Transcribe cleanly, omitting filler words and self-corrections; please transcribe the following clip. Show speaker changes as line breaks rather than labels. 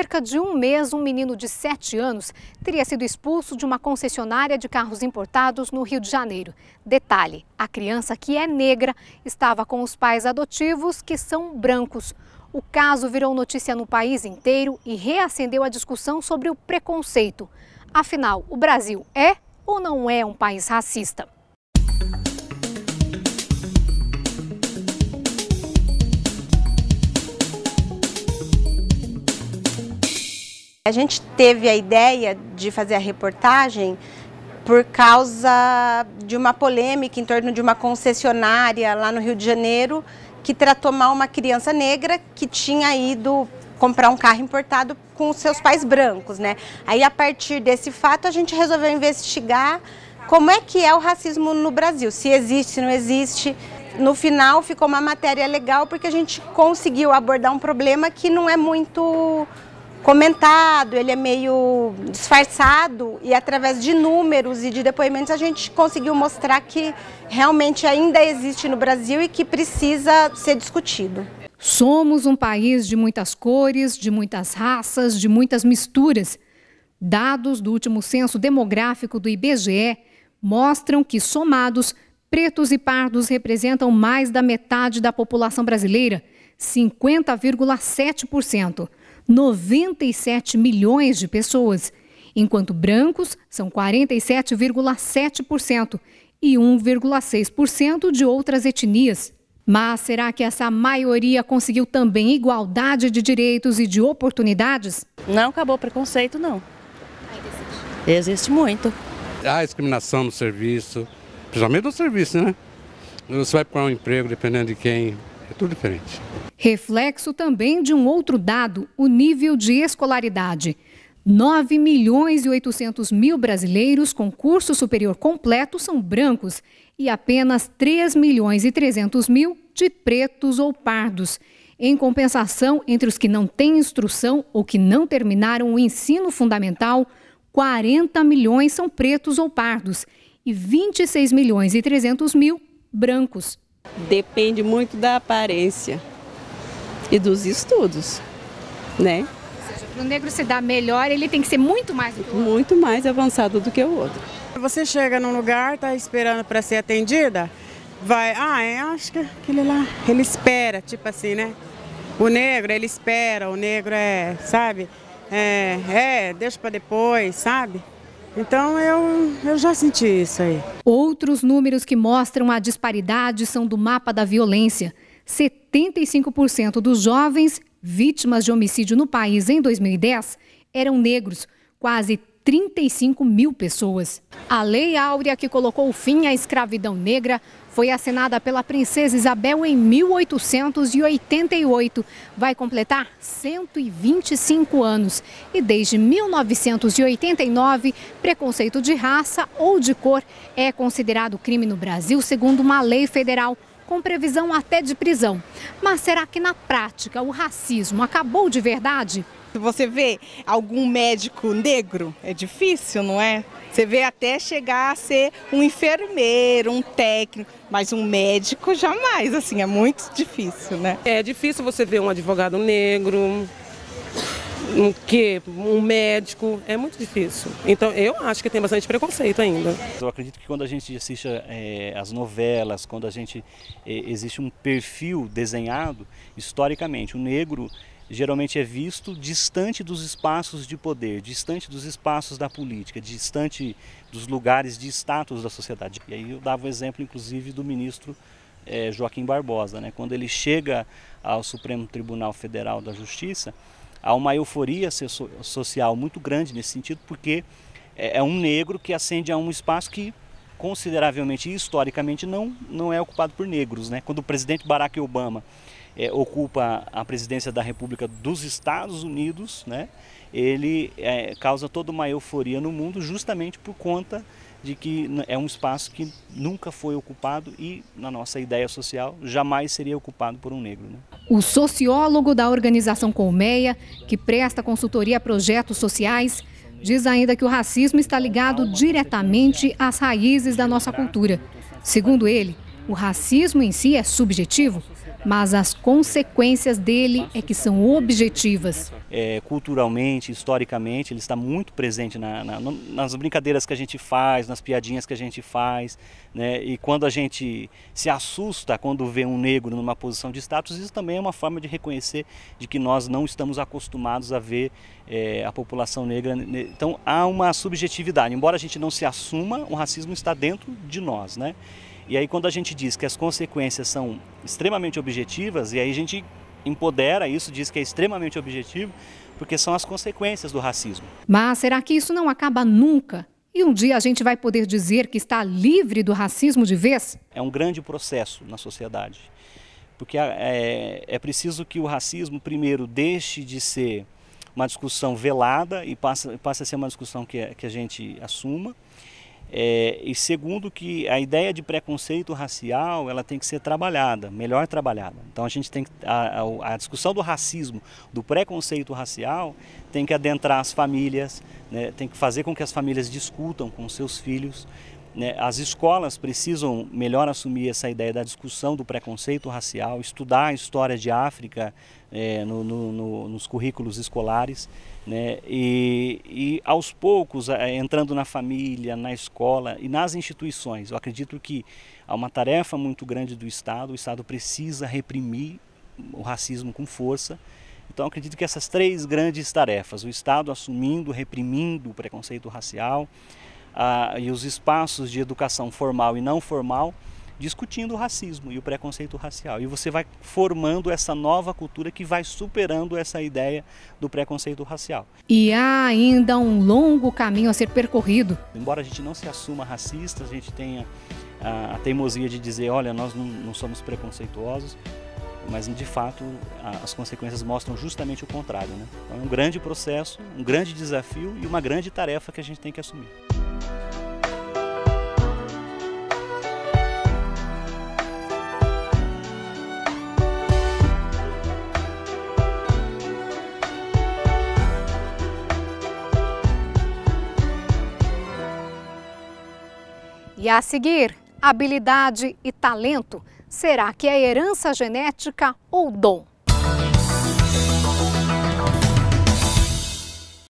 cerca de um mês, um menino de 7 anos teria sido expulso de uma concessionária de carros importados no Rio de Janeiro. Detalhe, a criança, que é negra, estava com os pais adotivos, que são brancos. O caso virou notícia no país inteiro e reacendeu a discussão sobre o preconceito. Afinal, o Brasil é ou não é um país racista?
A gente teve a ideia de fazer a reportagem por causa de uma polêmica em torno de uma concessionária lá no Rio de Janeiro que tratou mal uma criança negra que tinha ido comprar um carro importado com os seus pais brancos, né? Aí, a partir desse fato, a gente resolveu investigar como é que é o racismo no Brasil, se existe, se não existe. No final, ficou uma matéria legal porque a gente conseguiu abordar um problema que não é muito comentado, ele é meio disfarçado, e através de números e de depoimentos a gente conseguiu mostrar que realmente ainda existe no Brasil e que precisa ser discutido.
Somos um país de muitas cores, de muitas raças, de muitas misturas. Dados do último censo demográfico do IBGE mostram que, somados, pretos e pardos representam mais da metade da população brasileira, 50,7%. 97 milhões de pessoas, enquanto brancos são 47,7% e 1,6% de outras etnias. Mas será que essa maioria conseguiu também igualdade de direitos e de oportunidades?
Não acabou o preconceito, não. Existe muito.
Há discriminação no serviço, principalmente no serviço, né? Você vai procurar um emprego, dependendo de quem, é tudo diferente.
Reflexo também de um outro dado, o nível de escolaridade. 9.800.000 brasileiros com curso superior completo são brancos e apenas 3.300.000 de pretos ou pardos. Em compensação, entre os que não têm instrução ou que não terminaram o ensino fundamental, 40 milhões são pretos ou pardos e 26.300.000 brancos.
Depende muito da aparência e dos estudos, né?
Ou seja, para o negro se dar melhor, ele tem que ser muito mais do que o outro.
Muito mais avançado do que o outro.
Você chega num lugar, está esperando para ser atendida, vai, acho que aquele lá, ele espera, tipo assim, né? O negro, ele espera, o negro sabe? Deixa para depois, sabe? Então eu já senti isso aí.
Outros números que mostram a disparidade são do mapa da violência. 75% dos jovens vítimas de homicídio no país em 2010 eram negros, quase 35 mil pessoas. A Lei Áurea, que colocou fim à escravidão negra, foi assinada pela Princesa Isabel em 1888. Vai completar 125 anos. E desde 1989, preconceito de raça ou de cor é considerado crime no Brasil, segundo uma lei federal, com previsão até de prisão. Mas será que na prática o racismo acabou de verdade?
Se você vê algum médico negro, é difícil, não é? Você vê até chegar a ser um enfermeiro, um técnico, mas um médico jamais, assim, é muito difícil, né?
É difícil você ver um advogado negro, um médico, é muito difícil. Então eu acho que tem bastante preconceito ainda.
Eu acredito que quando a gente assiste as novelas, quando existe um perfil desenhado, historicamente, o negro geralmente é visto distante dos espaços de poder, distante dos espaços da política, distante dos lugares de status da sociedade. E aí eu dava o exemplo, inclusive, do ministro Joaquim Barbosa, né? Quando ele chega ao Supremo Tribunal Federal da Justiça, há uma euforia social muito grande nesse sentido, porque é um negro que ascende a um espaço que consideravelmente e historicamente não é ocupado por negros, né? Quando o presidente Barack Obama ocupa a presidência da República dos Estados Unidos, né? Ele causa toda uma euforia no mundo justamente por conta de que é um espaço que nunca foi ocupado e, na nossa ideia social, jamais seria ocupado por um negro, né?
O sociólogo da organização Colmeia, que presta consultoria a projetos sociais, diz ainda que o racismo está ligado diretamente às raízes da nossa cultura. Segundo ele, o racismo em si é subjetivo, mas as consequências dele é que são objetivas.
Culturalmente, historicamente, ele está muito presente nas brincadeiras que a gente faz, nas piadinhas que a gente faz, né? E quando a gente se assusta quando vê um negro numa posição de status, isso também é uma forma de reconhecer de que nós não estamos acostumados a ver a população negra. Então há uma subjetividade, embora a gente não se assuma, o racismo está dentro de nós, né? E aí quando a gente diz que as consequências são extremamente objetivas, e aí a gente empodera isso, diz que é extremamente objetivo, porque são as consequências do racismo.
Mas será que isso não acaba nunca? E um dia a gente vai poder dizer que está livre do racismo de vez?
É um grande processo na sociedade, porque é preciso que o racismo, primeiro, deixe de ser uma discussão velada e passe a ser uma discussão que a gente assuma. E segundo, que a ideia de preconceito racial ela tem que ser trabalhada, melhor trabalhada. Então a gente tem que, a discussão do racismo, do preconceito racial, tem que adentrar as famílias, né, tem que fazer com que as famílias discutam com seus filhos, né. As escolas precisam melhor assumir essa ideia da discussão do preconceito racial, estudar a história de África nos currículos escolares, né? E aos poucos, entrando na família, na escola e nas instituições. Eu acredito que há uma tarefa muito grande do Estado. O Estado precisa reprimir o racismo com força. Então eu acredito que essas três grandes tarefas, o Estado assumindo, reprimindo o preconceito racial, e os espaços de educação formal e não formal, discutindo o racismo e o preconceito racial. E você vai formando essa nova cultura que vai superando essa ideia do preconceito racial.
E há ainda um longo caminho a ser percorrido.
Embora a gente não se assuma racista, a gente tenha a teimosia de dizer, olha, nós não somos preconceituosos, mas de fato as consequências mostram justamente o contrário, né? Então é um grande processo, um grande desafio e uma grande tarefa que a gente tem que assumir.
E a seguir, habilidade e talento. Será que é herança genética ou dom?